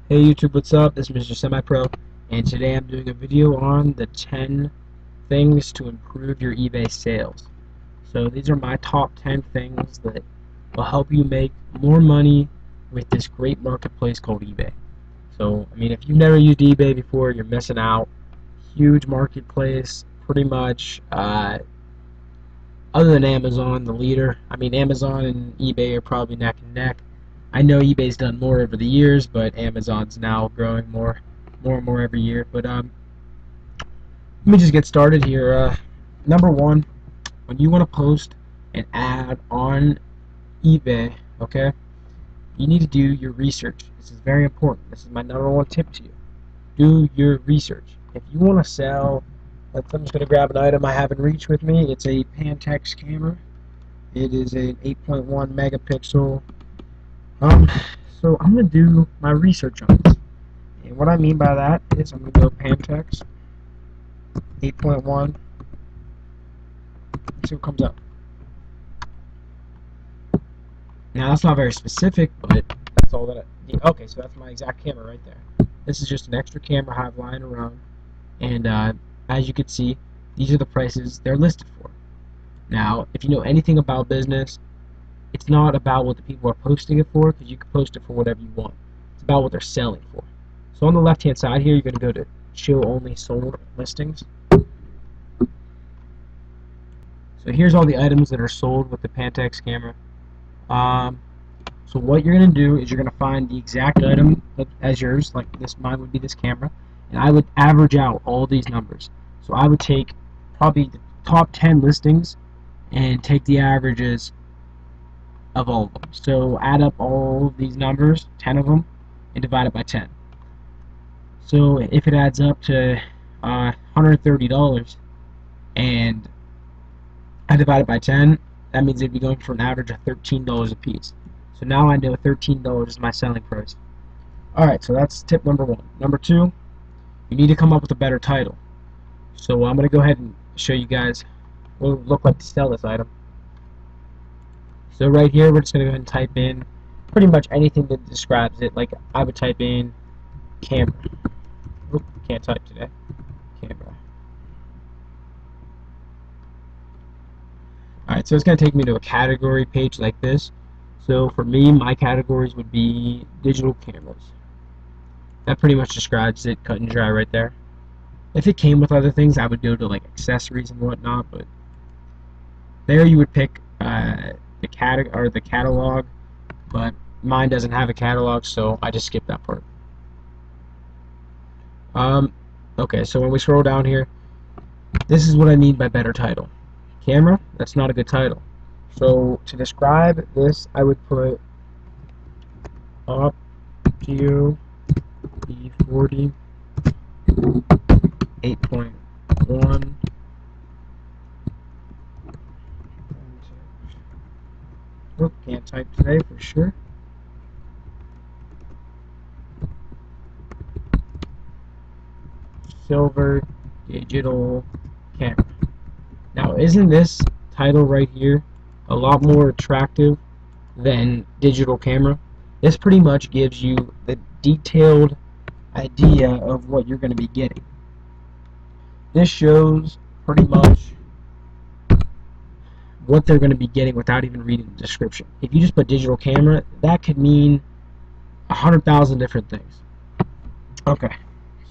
Hey YouTube, what's up? This is Mr. Semi-Pro, and today I'm doing a video on the 10 things to improve your eBay sales. So these are my top 10 things that will help you make more money with this great marketplace called eBay. So, I mean, if you've never used eBay before, you're missing out. Huge marketplace, pretty much, other than Amazon, the leader. I mean, Amazon and eBay are probably neck and neck. I know eBay's done more over the years, but Amazon's now growing more and more every year. But let me just get started here. Number one, when you want to post an ad on eBay, okay, you need to do your research. This is very important. This is my number one tip to you. Do your research. If you want to sell, I'm just going to grab an item I have in reach with me. It's a Pentax camera. It is an 8.1 megapixel. So I'm going to do my research on this. And what I mean by that is I'm going to go Pentax 8.1. See what comes up. Now that's not very specific, but that's all that okay, so that's my exact camera right there. This is just an extra camera I have lying around. And as you can see, these are the prices they're listed for. Now, if you know anything about business, it's not about what the people are posting it for, because you can post it for whatever you want. It's about what they're selling for. So on the left-hand side here, you're going to go to Show Only Sold Listings. So here's all the items that are sold with the Pentax camera. So what you're going to do is you're going to find the exact item as yours, like this, mine would be this camera, and I would average out all these numbers. So I would take probably the top 10 listings and take the averages of all of them. So add up all of these numbers, 10 of them, and divide it by 10. So if it adds up to $130 and I divide it by 10, that means it'd be going for an average of $13 a piece. So now I know $13 is my selling price. Alright, so that's tip number one. Number two, you need to come up with a better title. So I'm going to go ahead and show you guys what it would look like to sell this item. So right here, we're just going to go ahead and type in pretty much anything that describes it. Like I would type in camera. Oop, can't type today. Camera. Alright, so it's going to take me to a category page like this. So for me, my categories would be digital cameras. That pretty much describes it, cut and dry right there. If it came with other things, I would go to like accessories and whatnot, but there you would pick the catalog, but mine doesn't have a catalog, so I just skipped that part. Okay, so when we scroll down here, this is what I mean by better title. Camera, that's not a good title. So to describe this, I would put Optio E40 8.1. Oh, can't type today for sure. Silver digital camera. Now, isn't this title right here a lot more attractive than digital camera? This pretty much gives you the detailed idea of what you're going to be getting. This shows pretty much what they're going to be getting without even reading the description. If you just put digital camera, that could mean 100,000 different things. Okay,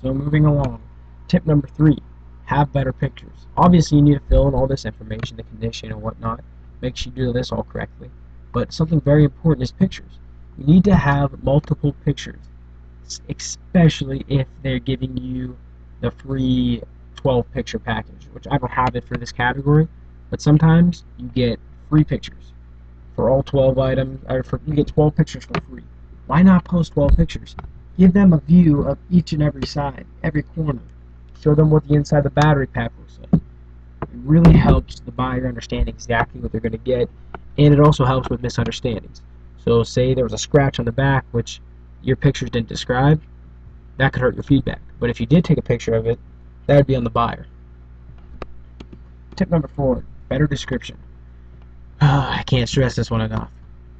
so moving along. Tip number 3, have better pictures. Obviously, you need to fill in all this information, the condition and whatnot. Make sure you do this all correctly. But something very important is pictures. You need to have multiple pictures, especially if they're giving you the free 12 picture package, which I don't have it for this category, but sometimes you get free pictures for all 12 items, or you get 12 pictures for free. Why not post 12 pictures? Give them a view of each and every side, every corner. Show them what the inside of the battery pack looks like. It really helps the buyer understand exactly what they're going to get, and it also helps with misunderstandings. So say there was a scratch on the back which your pictures didn't describe, that could hurt your feedback. But if you did take a picture of it, that would be on the buyer. Tip number 4, better description. I can't stress this one enough.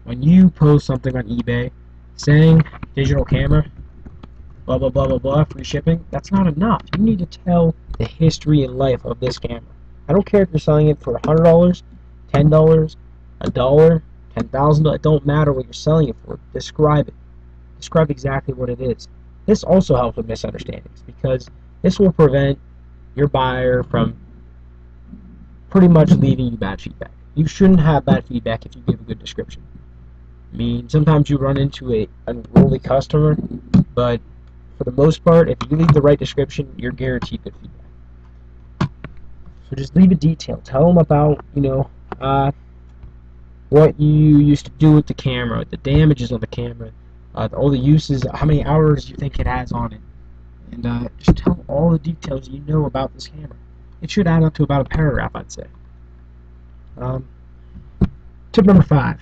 When you post something on eBay saying digital camera, blah blah blah blah blah, free shipping. That's not enough. You need to tell the history and life of this camera. I don't care if you're selling it for $100, $10, $1, $10,000. It don't matter what you're selling it for. Describe it. Describe exactly what it is. This also helps with misunderstandings because this will prevent your buyer from pretty much leaving you bad feedback. You shouldn't have bad feedback if you give a good description. I mean, sometimes you run into an unruly customer, but for the most part, if you leave the right description, you're guaranteed good feedback. So just leave it detailed. Tell them about, what you used to do with the camera, the damages on the camera, all the uses, how many hours you think it has on it, and just tell all the details you know about this camera. It should add up to about a paragraph, I'd say. Tip number 5.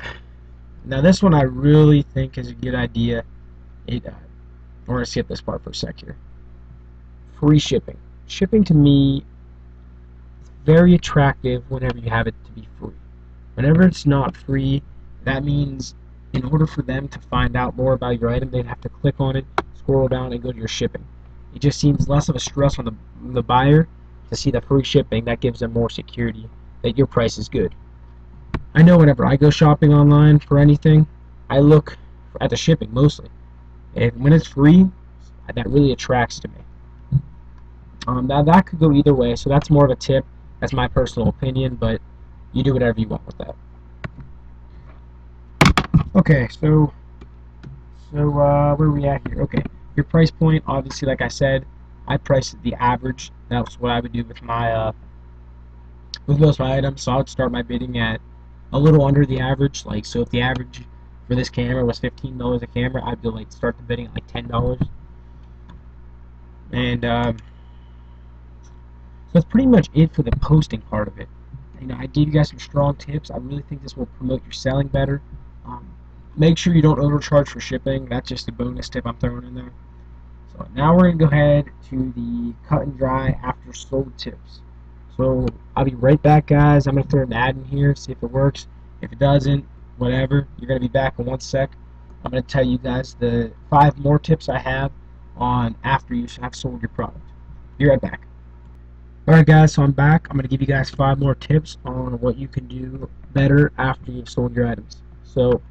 Now this one I really think is a good idea. We're going to skip this part for a sec here. Free shipping. Shipping to me is very attractive whenever you have it to be free. Whenever it's not free, that means in order for them to find out more about your item, they'd have to click on it, scroll down, and go to your shipping. It just seems less of a stress on the buyer to see the free shipping. That gives them more security that your price is good. I know whenever I go shopping online for anything, I look at the shipping mostly. And when it's free, that really attracts to me. That could go either way, so that's more of a tip. That's my personal opinion, but you do whatever you want with that. Okay, so where are we at here? Okay, your price point, obviously, like I said, I priced the average. That's what I would do with my with most of my items. So I would start my bidding at a little under the average. Like, so if the average for this camera was $15 a camera, I'd be start the bidding at like $10. And so that's pretty much it for the posting part of it. I gave you guys some strong tips. I really think this will promote your selling better. Make sure you don't overcharge for shipping. That's just a bonus tip I'm throwing in there. So now we're going to go ahead to the cut and dry after sold tips. So I'll be right back, guys. I'm going to throw an ad in here, see if it works. If it doesn't, whatever. You're going to be back in 1 sec. I'm going to tell you guys the 5 more tips I have on after you have sold your product. Be right back. Alright guys, so I'm back. I'm going to give you guys 5 more tips on what you can do better after you've sold your items. So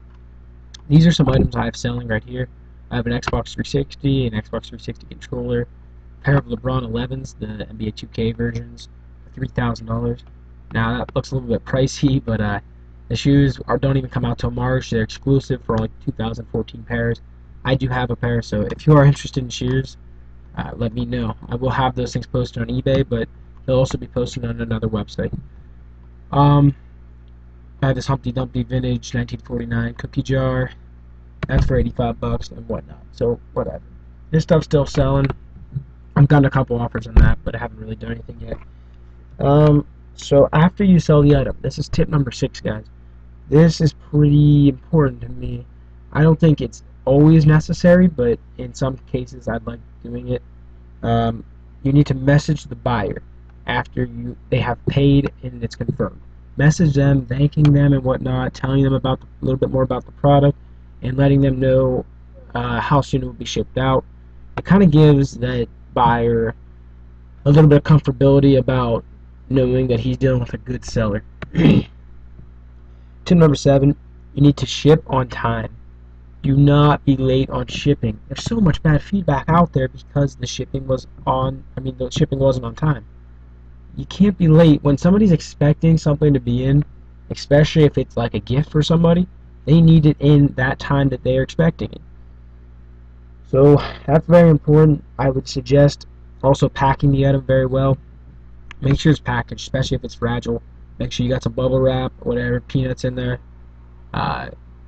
these are some items I have selling right here. I have an Xbox 360, an Xbox 360 controller, a pair of LeBron 11s, the NBA 2K versions, for $3,000. Now that looks a little bit pricey, but the shoes don't even come out till March. They're exclusive for only 2014 pairs. I do have a pair, so if you are interested in shoes, let me know. I will have those things posted on eBay, but they'll also be posted on another website. I have this Humpty Dumpty vintage 1949 cookie jar. That's for $85 and whatnot. So whatever. This stuff's still selling. I've gotten a couple offers on that, but I haven't really done anything yet. So after you sell the item, this is tip number 6, guys. This is pretty important to me. I don't think it's always necessary, but in some cases I'd like doing it. You need to message the buyer after they have paid and it's confirmed. Message them, thanking them and whatnot, telling them about a little bit more about the product, and letting them know how soon it will be shipped out. It kind of gives that buyer a little bit of comfortability about knowing that he's dealing with a good seller. Tip number 7, you need to ship on time. Do not be late on shipping. There's so much bad feedback out there because the shipping wasn't on time. You can't be late. When somebody's expecting something to be in, especially if it's like a gift for somebody, they need it in that time that they're expecting it. So that's very important. I would suggest also packing the item very well. Make sure it's packaged, especially if it's fragile. Make sure you got some bubble wrap, whatever, peanuts in there.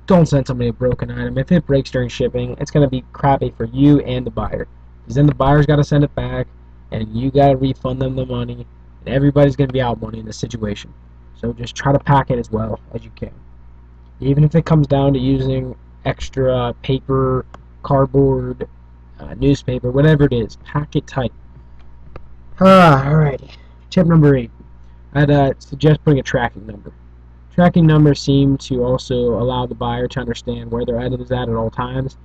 Don't send somebody a broken item. If it breaks during shipping, it's going to be crappy for you and the buyer. Because then the buyer's got to send it back, and you got to refund them the money, and everybody's going to be out money in this situation. So just try to pack it as well as you can. Even if it comes down to using extra paper, cardboard, newspaper, whatever it is, pack it tight. Alrighty. Tip number 8. I'd suggest putting a tracking number. Tracking numbers seem to also allow the buyer to understand where their item is at all times.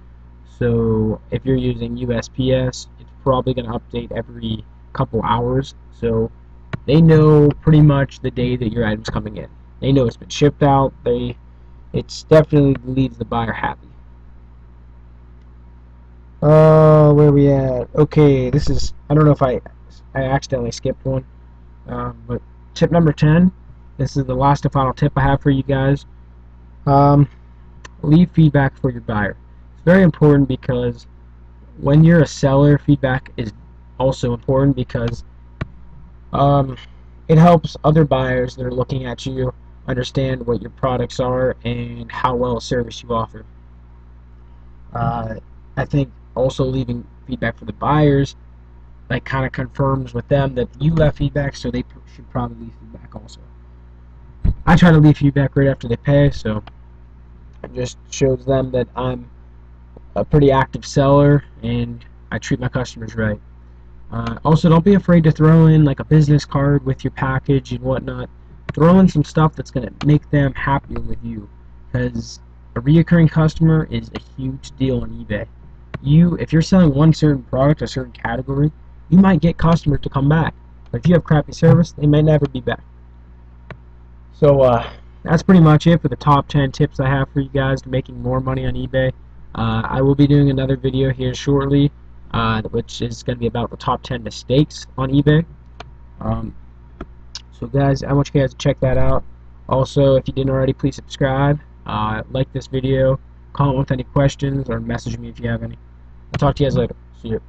So if you're using USPS, it's probably going to update every couple hours. So they know pretty much the day that your item's coming in. They know it's been shipped out. It's definitely leaves the buyer happy. Where we at? Okay, this is, I don't know if I accidentally skipped one, but tip number 10. This is the last and final tip I have for you guys. Leave feedback for your buyer. It's very important because when you're a seller, feedback is also important because it helps other buyers that are looking at you understand what your products are and how well a service you offer. I think also leaving feedback for the buyers like kind of confirms with them that you left feedback, so they should probably leave feedback also. I try to leave feedback right after they pay, so it just shows them that I'm a pretty active seller and I treat my customers right. Also, don't be afraid to throw in like a business card with your package and whatnot. Throw in some stuff that's going to make them happier with you, because a reoccurring customer is a huge deal on eBay. If you're selling one certain product, a certain category, you might get customers to come back. But if you have crappy service, they may never be back. So that's pretty much it for the top 10 tips I have for you guys to making more money on eBay. I will be doing another video here shortly, which is going to be about the top 10 mistakes on eBay. So guys, I want you guys to check that out. Also, if you didn't already, please subscribe, like this video, comment with any questions, or message me if you have any. I'll talk to you guys later. See you.